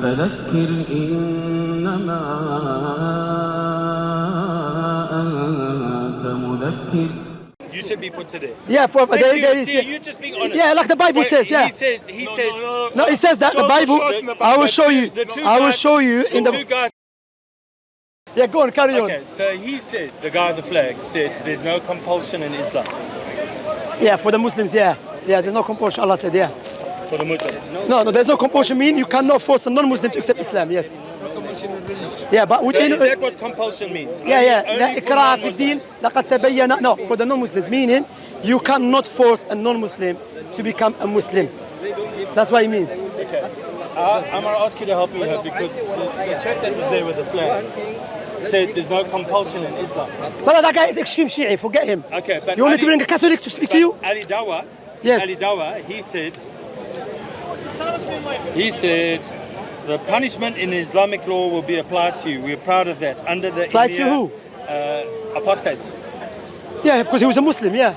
فذكر إنما أنت مذكر. You should be put to death. Yeah, You're just being honest. Yeah, like the Bible says. Yeah. He says. No, it says that the Bible. I will show you. I will show you in the. Two guys. Yeah, go on, carry on. Okay, so he said, the guy with the flag said, there's no compulsion in Islam. Yeah, for the Muslims, yeah, there's no compulsion. Allah said, yeah. For the Muslims. No, there's no compulsion. Mean you cannot force a non-Muslim to accept Islam. Yes. Yeah, but So is that what compulsion means? Yeah. Only لا for إكراه في non-Muslims? الدين لقد تبين. No, for the non-Muslims, meaning you cannot force a non-Muslim to become a Muslim. That's what it means. Okay. I'm going to ask you to help me here because the chap that was there with the flag said there's no compulsion in Islam. But that guy is extreme Shi'i. Forget him. Okay, but You want me to bring a Catholic to speak to you? Ali Dawa, Yes. Ali Dawa, he said the punishment in Islamic law will be applied to you. We're proud of that. Under the Applied to who? Apostates. Yeah, because he was a Muslim. Yeah,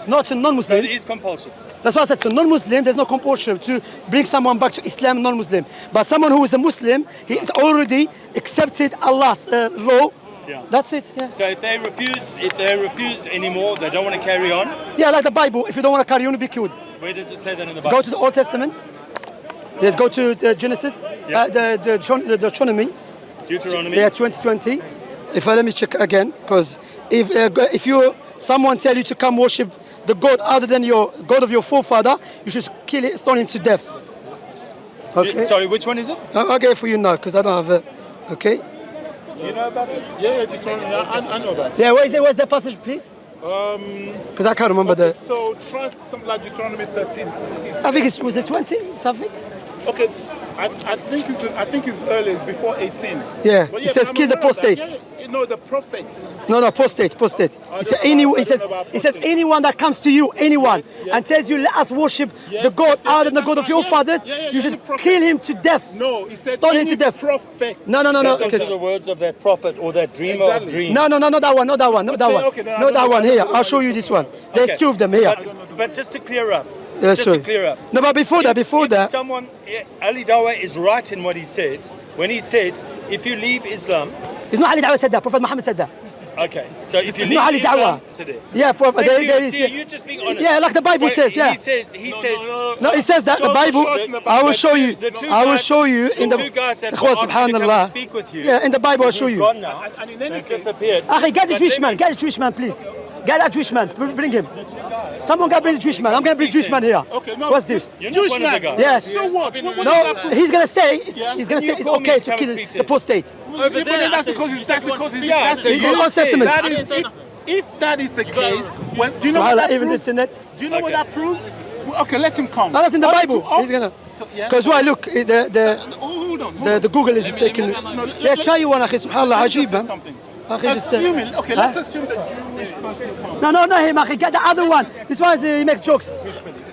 not to So non-Muslims. it is compulsion. That's why I said to non-Muslims, there's no compulsion to bring someone back to Islam, non-Muslim. But someone who is a Muslim, he is already accepted Allah's law. Yeah. That's it. Yeah. So if they refuse anymore, they don't want to carry on. Yeah, like the Bible. If you don't want to carry on, you'll be killed. Where does it say that in the Bible? Go to the Old Testament. Yes, go to Genesis, Yeah. the Deuteronomy. Deuteronomy. Yeah, 2020. Let me check again, because if someone tell you to come worship the God other than your God of your forefather, you should stone him to death. Okay. Sorry, which one is it? I'll get it for you now, because I don't have it. Okay. You know about this? Yeah, Deuteronomy. I know that. Yeah, where is it? Where's the passage, please? Because I can't remember the. So trust something like Deuteronomy 13. I think was it 20 something? Okay, I think it's early. It's before 18. Yeah. But It says but I'm kill the aware of that. apostate. Yeah, no, the prophets. No, apostate. He says anyone that comes to you, anyone, Yes. and says you let us worship Yes, the God yes, other than the that's God of right. your Yeah, fathers, yeah, you should the prophet. kill him to death. No, he said Stone him any to death. prophet. No. Listen to Because, the words of that prophet or that dreamer Exactly. of dreams. no, not that one. Not that one. Okay, then I Not that don't one know. here. I'll show you this one. There's Okay. two of them here. But just to clear up. Yeah, just sorry. to clear up. No, but before that. Someone, Ali Dawa is right in what he said. When he said, if you leave Islam, It's not Ali Dawah said that. Prophet Muhammad said that. okay, so if you It's leave not Ali Islam Dawah. today. Yeah, Prophet. There is. You're just being honest. Yeah, like the Bible says. Yeah. He says. No, it says that the Bible. I will show you. I will show you in the. two guys that Ikhwan, were asking to come and subhanallah. speak with you. Yeah, in the Bible I'll show you. Gone now. And in any They've case, disappeared. Akhi, get the But Jewish then- man. Get the Jewish man, please. Get that Jewish man. Bring him. Someone gotta bring the Jewish man. I'm gonna bring the Jewish man here. Okay, no. What's this? You're not Jewish one of the man. guys. Yes. So what? What No, does that prove? he's gonna say. Yeah. He's gonna say it's call me okay to to come kill and speak to the him. apostate. Yeah, but then that's because it's Yeah, that's so He's you in the Old Testament. that is if that is the case, when do you know what Subhanallah, that even the proves? internet. Do you know what Okay. that proves? Okay, let him come. No, that's in the Bible. Oh, He's gonna. so, yeah. Because why? Look, Hold on. the Google is taking. Yeah, try you one, akhi. Subhanallah, Let's just ajib. say man. something. Akhi, just. Assuming, okay, Huh? let's assume the Jewish person comes. No, not him, akhi. Get the other one. This one he makes jokes.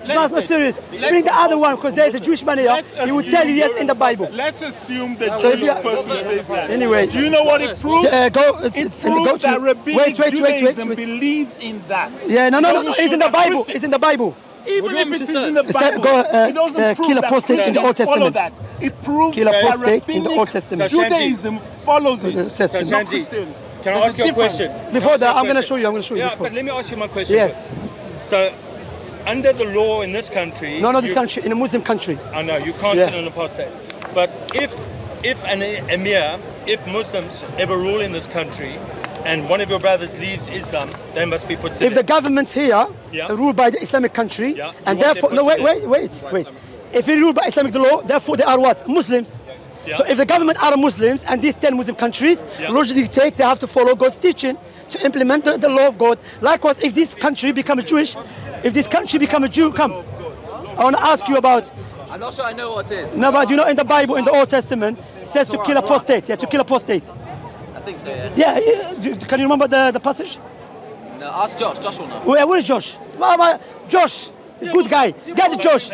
This one's not serious. Bring the other one because there's a Jewish man here. He will tell you yes in the Bible. Let's assume the So if Jewish you- person says that. Anyway. Do you know what it proves? Go. It It's proves go that to. rabbinic Wait. Judaism believes in that. Yeah, no. Doesn't It's show in the that Bible. Christi- It's in the Bible. Even if it is in the It said Bible, go, it doesn't prove kill that apostate in the Old Christians follow Testament. that. It proves Kill that apostate in the Old rabbinic Testament. Judaism follows it. Testament. Not Shanti, Christians. Can I There's ask you a difference. question? Before that, I'm going gonna show you. Yeah, before. but let me ask you my question. Yes. first. So, under the law in this country, No, this you- country, in a Muslim country. I know you can't Yeah. kill an apostate, but if an emir, if Muslims ever rule in this country, and one of your brothers leaves Islam, they must be put to If the death. government's here, Yeah. ruled by the Islamic country, Yeah. and You want therefore, them no, put to wait. If it ruled by Islamic law, therefore they are what? Muslims. Yeah. So if the government are Muslims, and these 10 Muslim countries, Yeah. logically dictate they have to follow God's teaching to implement the law of God. Likewise, if this country becomes Jewish, if this country becomes a Jew, come. I want to ask you about. I'm not sure I know what it is. No, but you know, in the Bible, in the Old Testament, it says to kill apostate. Yeah, to kill apostate. I think so, yeah. Yeah. Can you remember the passage? No, ask Josh. Josh will know. Where is Josh? Josh, good guy. Get Josh.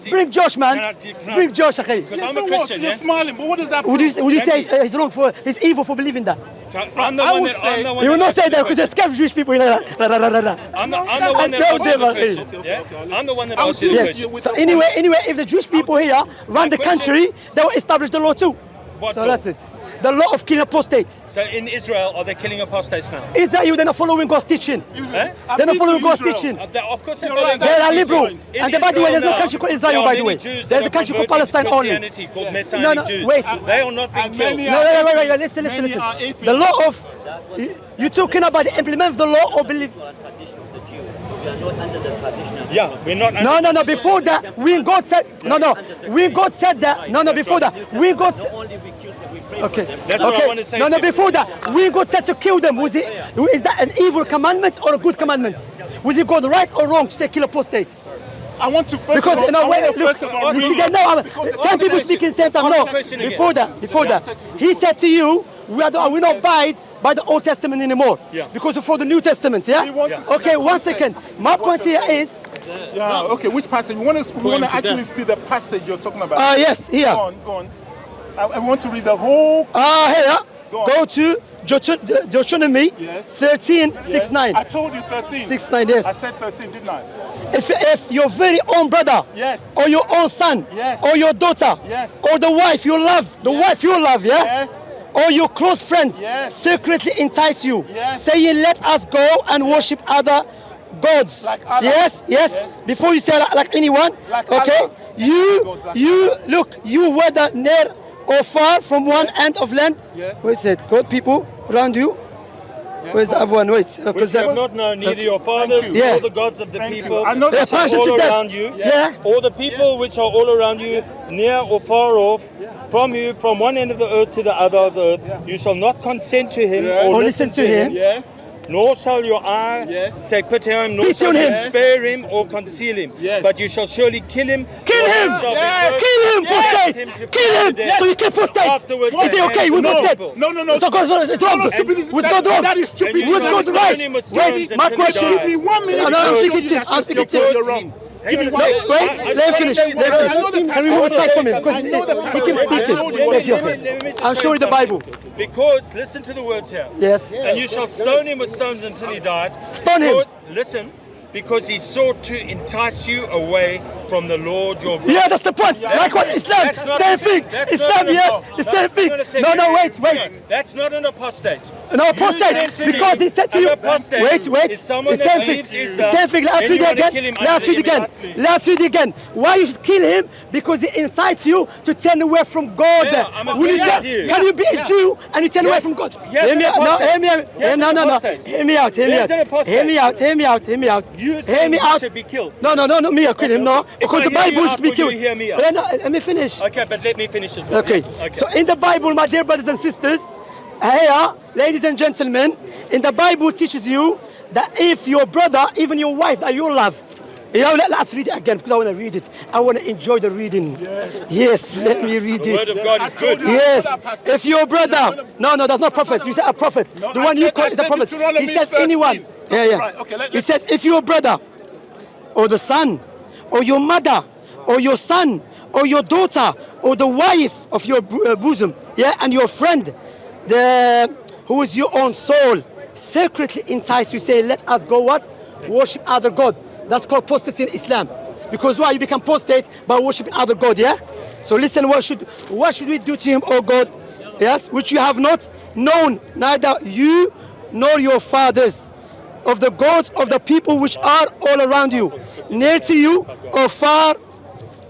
Bring Josh, man. Can I- Bring Josh, akhi. Because Yeah, I'm so a what? Christian, You're yeah? smiling, but what does that prove? Would you say he's wrong for? He's evil for believing that? I'm the one that. You will not say that because they're scared of Jewish people. I'm the one that asked you the question. Yeah? I'm the one that asked you the Yes. question. So anyway, if the Jewish people here run the country, they will establish the law too. What So law? that's it. The law of killing apostates. So in Israel, are they killing apostates now? Israel, they're not following God's teaching. Eh? They're not following God's teaching. Of course they're You're right, following They God's are liberal. teaching. And In by the way, there's no Israel country called now, Israel, there by are the way. many Jews There's that a country called converted to Palestine only. Christianity called Messianic Jews. Wait. They are not being And killed. many No, listen. Many are atheists. The law of, you're talking about the implement of the law or believe? Yeah, we're not. under- No, before that, when God said, when God said that, before that, when God said, okay, That's what I want to say to you. before that, when God said to kill them, is that an evil commandment or a good commandment? Was it God right or wrong to say kill apostate? I want to first Because of all, in a way, look, first of all, you see that now, 10 people speaking at the same time. No, before that, he said to you, we not abide by the Old Testament anymore. Yeah. Because we're for the New Testament, yeah? We want to see Okay, that 1 second. My point here is, Yeah, okay, which passage? We want to actually see the passage you're talking about. yes, here. Go on. I want to read the whole. Here, Go on. go to Deuteronomy Yes. 13, Yes. 6-9. I told you 13. 6-9, yes. I said 13, didn't I? If your very own brother, Yes. or your own son, Yes. or your daughter, Yes. or the wife you love, yeah? Yes. Or your close friend Yes. secretly entice you, Yes. saying, let us go and worship other gods. Like Allah. Yes. Yes. Before you say like anyone, Like okay? Allah. You whether near or far from one end of land. Yes. What is it? God people around you. Where's the other one? Wait. Which have not known neither your fathers Thank you. Yeah. nor the gods of the Thank you. people I know They're that. passionate all to death. around you, Yeah. or the people which are all around you, near or far off, from you, from one end of the earth to the other of the earth. You shall not consent to him Yes. or Or listen to him. Yes. nor shall your eye Yes. take pity on him, nor Pity shall on you him. spare him or conceal him. Yes. But you shall surely kill him. Kill Your him! hand shall be Yes. broken. Kill him, Yes. postate! Him to Kill him! death. So you can postate! Afterwards, Is it okay? We're no. not dead. No. So God's it's wrong. No, stupidity. What's God wrong? That is stupid. And you What's shall God stone right? him with stones Wait, my until he question. dies. Give me 1 minute. No, I'm to show speaking you to him. that I'm speaking to you're him. wrong. Hang on a Wait, second. let him finish. I know the Can we move aside from him? Because I know the we keep passage. speaking. I told you. Thank you. Let me just I'm say showing the something. Bible. Because, listen to the words here. Yes. And you shall stone him with stones until he dies. Stone him. Because- Listen, because he sought to entice you away from the Lord your God. Yeah, that's the point. Likewise, Islam, That's not- same thing. that's Islam, not an yes, apostate. the That's same thing. not a second. No, wait. That's not an apostate. No, You apostate, said to because me, he said to an you, apostate wait, is someone the that same thing, believes Islam, the same thing, and let's you read want to again, kill him under let's the read again, image. let's read again. Why you should kill him? Because he incites you to turn away from God. Yeah, I'm Will you agreeing tell- with you. Can you be a Jew and you turn away from God? Yes, Hear me an out, no, apostate. hear me out, Yes, no, an apostate. hear me out, Yes, an apostate. hear me out. You Hear saying me he out. should be killed. No, me, I kill him, no, because I the hear you Bible out, should be will you killed. hear me out? Let me finish. Okay, but let me finish as well. Okay. So in the Bible, my dear brothers and sisters, here, ladies and gentlemen, in the Bible teaches you that if your brother, even your wife that you love, let's read it again because I want to read it. I want to enjoy the reading. Yes, let me read The word it. of God is good. Yes, if your brother, no, that's not prophet. You said a prophet. The one you call is a prophet. He says anyone. Yeah. Right, okay, He says if your brother, or the son, or your mother, or your son, or your daughter, or the wife of your bosom, and your friend, who is your own soul, secretly entice you, say, let us go what? Worship other God. That's called apostasy in Islam. Because why? You become apostate by worshiping other God, yeah? So listen, what should we do to him, oh God? Yes, which you have not known, neither you nor your fathers, of the gods of the people which are all around you, near to you, or far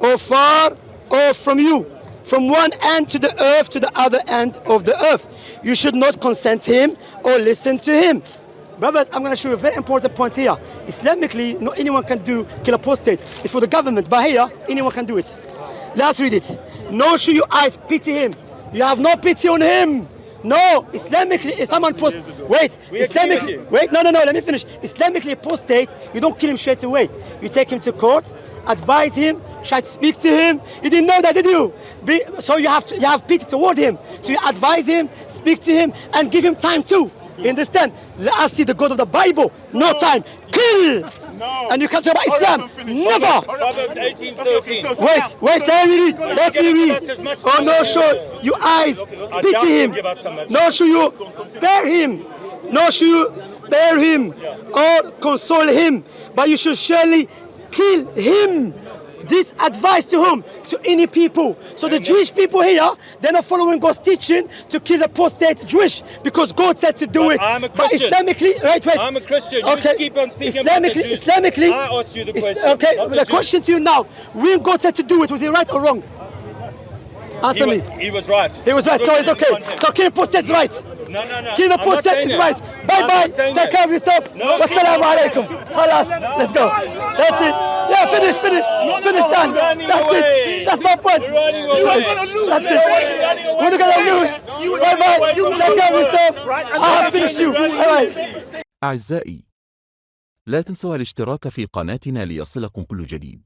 off from you, from one end to the earth to the other end of the earth. You should not consent to him or listen to him. Brothers, I'm going to show you a very important point here. Islamically, not anyone can kill apostate. It's for the government, but here, anyone can do it. Let's read it. Nor should your eyes pity him. You have no pity on him. No, Islamically, if someone let me finish. Islamically, apostate, you don't kill him straight away. You take him to court, advise him, try to speak to him. You didn't know that, did you? So you have pity toward him. So you advise him, speak to him, and give him time too. You understand? Let us see the God of the Bible. No time. Kill! and you can't talk about Islam. Never. Proverbs 18:13. Wait, let me read. Oh, no, show you eyes, pity him. No, show you spare him. No, should you spare him or console him, but you should surely kill him. This advice to whom? To any people. So the Jewish people here, they're not following God's teaching to kill the apostate Jewish because God said to do it. I'm a But Christian. Islamically, wait. I'm a Christian. Okay. You keep on speaking about the Jews. Islamically, I asked you the question. Okay, not the Jews. question to you now: when God said to do it, was he right or wrong? Answer me. He was right. He was right, so it's okay. So killing apostates is right. No. Killing apostates is right. Bye. Take care of yourself. Wassalamu alaikum. Khalas. Let's go. That's it. Yeah, finish. Finish done. That's it. That's my point. That's it. We're not gonna lose. Bye. Take care of yourself. I have finished you. All right. أعزائي، لا تنسوا الاشتراك في قناتنا ليصلكم كل جديد.